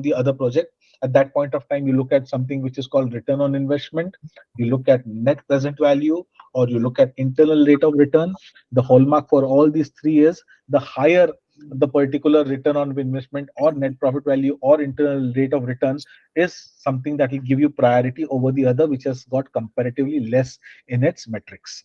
the other project. At that point of time, you look at something which is called return on investment, you look at net present value, or you look at internal rate of return. The hallmark for all these three is the higher the particular return on investment or net profit value or internal rate of return is something that will give you priority over the other which has got comparatively less in its metrics.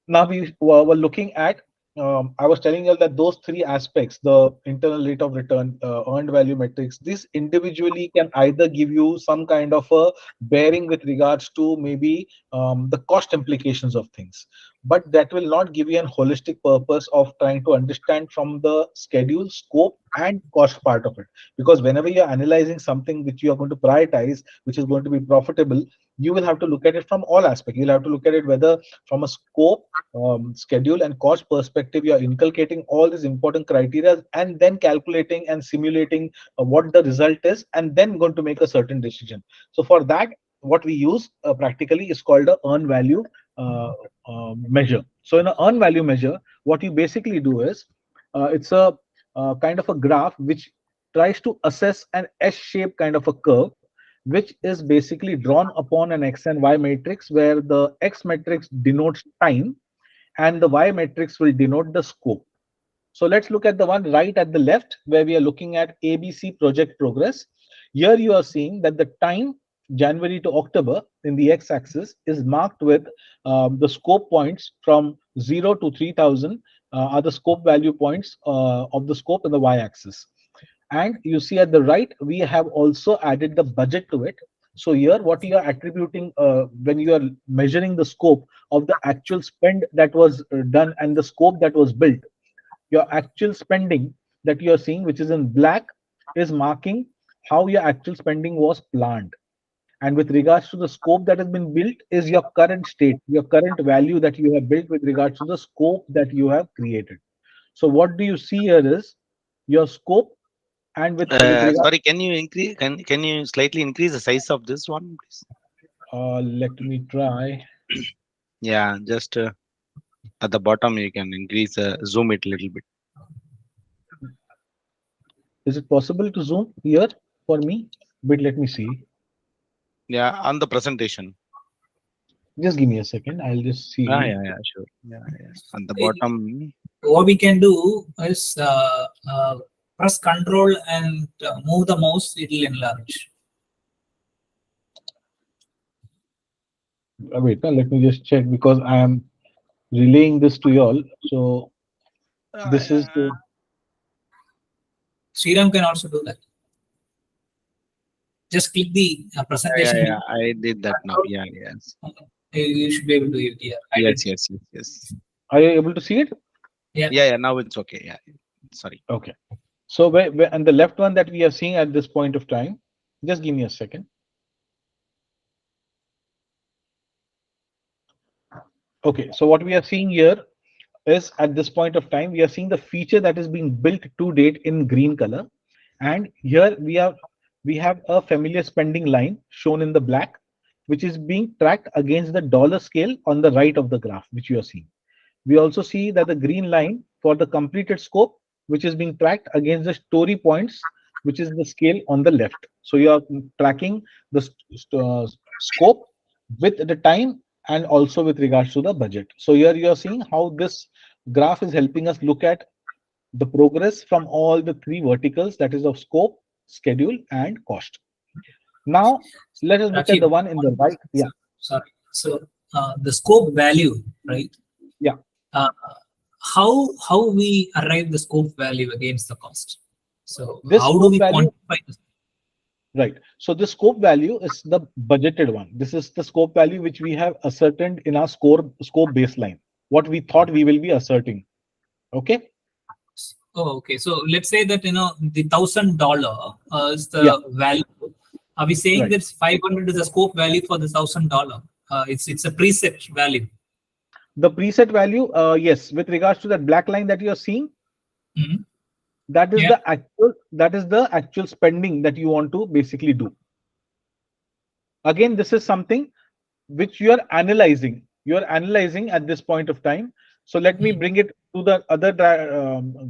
Now we were looking at, I was telling you that those three aspects, the internal rate of return, earned value metrics, this individually can either give you some kind of a bearing with regards to maybe the cost implications of things, but that will not give you a holistic purpose of trying to understand from the schedule, scope, and cost part of it. Because whenever you're analyzing something which you are going to prioritize, which is going to be profitable, you will have to look at it from all aspects. You'll have to look at it whether from a scope, schedule, and cost perspective, you are inculcating all these important criteria and then calculating and simulating what the result is, and then going to make a certain decision. So for that, what we use practically is called a earn value measure. So in an earn value measure, what you basically do is it's a kind of a graph which tries to assess an S-shaped kind of a curve, which is basically drawn upon an X and Y matrix, where the X matrix denotes time and the Y matrix will denote the scope. So let's look at the one right at the left, where we are looking at ABC project progress. Here you are seeing that the time January to October in the x-axis is marked with the scope points from 0 to 3000 are the scope value points of the scope in the y-axis. And you see at the right, we have also added the budget to it. So here, what you are attributing when you are measuring the scope of the actual spend that was done and the scope that was built, your actual spending that you are seeing, which is in black, is marking how your actual spending was planned. And with regards to the scope that has been built is your current state, your current value that you have built with regards to the scope that you have created. So what do you see here is your scope, and with regard, Sorry, can you increase? Can you slightly increase the size of this one, please? let me try. Yeah, just at the bottom you can increase, zoom it a little bit. Is it possible to zoom here for me? But let me see. Yeah, on the presentation. Just give me a second. I'll just Ah, see. yeah, yeah, sure. Yeah, yeah. On the It- bottom. what we can do is press control and move the mouse, it will enlarge. Wait, let me just check because I am relaying this to you all. So this is the. Sriram can also do that. Just click the Yeah, presentation. yeah, I did that now. Yeah, yes. You should be able to do it here. Yes, yes, yes, yes. Are you able to see it? Yeah. Yeah, yeah, now it's okay. Yeah. Sorry. Okay. So where and the left one that we are seeing at this point of time, just give me a second. Okay, so what we are seeing here is at this point of time, we are seeing the feature that is being built to date in green color. And here we have a familiar spending line shown in the black, which is being tracked against the dollar scale on the right of the graph, which you are seeing. We also see that the green line for the completed scope, which is being tracked against the story points, which is the scale on the left. So you are tracking the scope with the time and also with regards to the budget. So here you are seeing how this graph is helping us look at the progress from all the three verticals, that is of scope, schedule, and cost. Now let us look at Actually, the one in the right. Yeah, sorry. So the scope value, right? yeah. Uh, how we arrive the scope value against the cost? So This how do scope we value, quantify this? right. So the scope value is the budgeted one. This is the scope value which we have ascertained in our scope baseline, what we thought we will be asserting. Okay. Oh, okay. So let's say that the $1,000 is Yeah, the value. Are we saying right. that 500 is the scope value for the $1,000? It's a preset value. The preset value, yes, with regards to that black line that you are seeing, Mhm. that is Yeah. the actual spending that you want to basically do. Again, this is something which you are analyzing. You are analyzing at this point of time. So let me Mhm. bring it to the other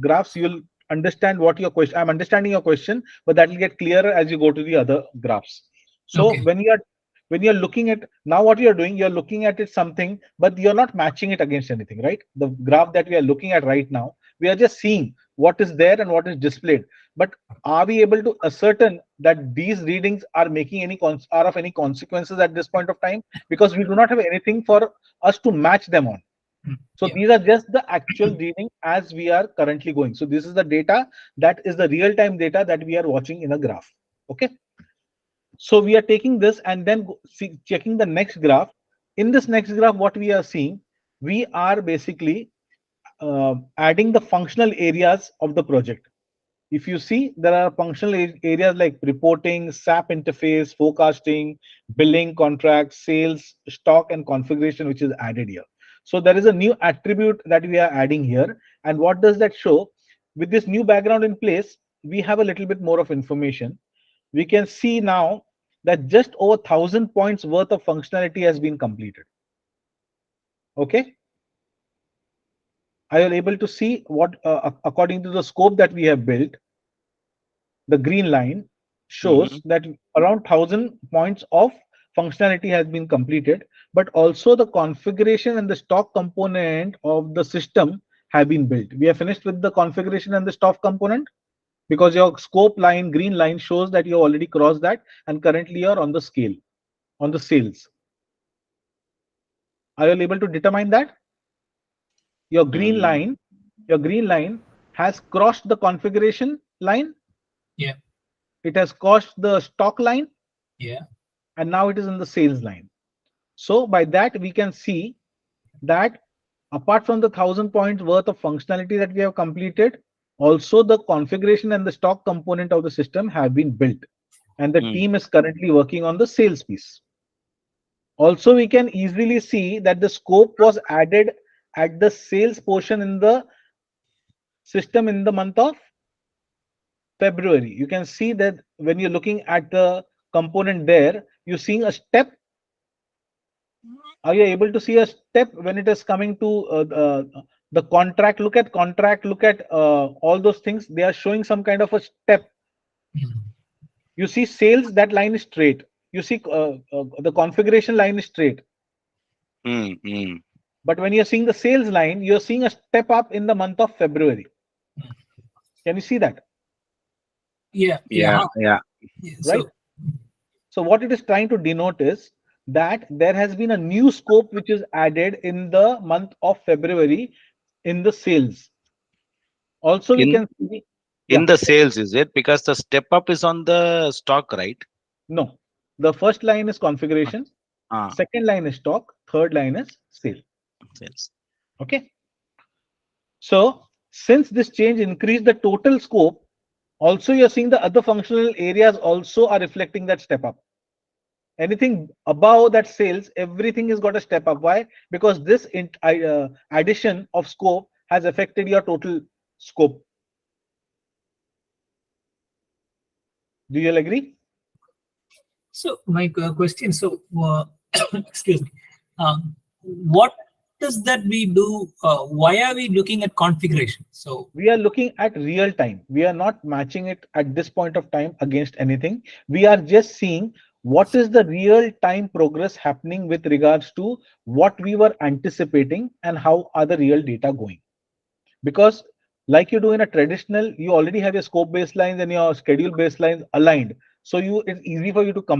graphs. You will understand what your question. I'm understanding your question, but that will get clearer as you go to the other graphs. So Okay. when you're looking at now, what you're doing, you're looking at it something, but you're not matching it against anything, right? The graph that we are looking at right now, we are just seeing what is there and what is displayed. But are we able to ascertain that these readings are making are of any consequences at this point of time? Because we do not have anything for us to match them on. So Yeah. these are just the actual reading as we are currently going. So this is the data, that is the real-time data that we are watching in a graph. Okay. So we are taking this and then checking the next graph. In this next graph, what we are seeing, we are basically adding the functional areas of the project. If you see, there are functional areas like reporting, SAP interface, forecasting, billing, contracts, sales, stock, and configuration, which is added here. So there is a new attribute that we are adding here. And what does that show? With this new background in place, we have a little bit more of information. We can see now that just over 1,000 points worth of functionality has been completed. Okay. I am able to see what, according to the scope that we have built, the green line shows that around 1,000 points of functionality has been completed, but also the configuration and the stock component of the system have been built. We are finished with the configuration and the stock component because your scope line, green line, shows that you already crossed that and currently you're on the scale, on the sales. Are you able to determine that? Your green line has crossed the configuration line. Yeah. It has crossed the stock line. Yeah. And now it is in the sales line. So by that, we can see that apart from the 1,000 points worth of functionality that we have completed, also the configuration and the stock component of the system have been built. And the team is currently working on the sales piece. Also, we can easily see that the scope was added at the sales portion in the system in the month of February. You can see that when you're looking at the component there, you're seeing a step. Are you able to see a step when it is coming to the contract? Look at contract, look at all those things. They are showing some kind of a step. You see sales, that line is straight. You see the configuration line is straight. But when you're seeing the sales line, you're seeing a step up in the month of February. Can you see that? Yeah. Right. So what it is trying to denote is that there has been a new scope which is added in the month of February in the sales. Also, we can see in the sales, is it? Because the step up is on the stock, right? No. The first line is configuration. Second line is stock. Third line is sale. Sales. Okay. So since this change increased the total scope, also you're seeing the other functional areas also are reflecting that step up. Anything above that sales, everything has got a step up. Why? Because this addition of scope has affected your total scope. Do you all agree? So my question, so excuse me, what does that we do? Why are we looking at configuration? So we are looking at real time. We are not matching it at this point of time against anything. We are just seeing what is the real time progress happening with regards to what we were anticipating and how are the real data going. Because like you do in a traditional, you already have your scope baselines and your schedule baselines aligned. So it's easy for you to compare.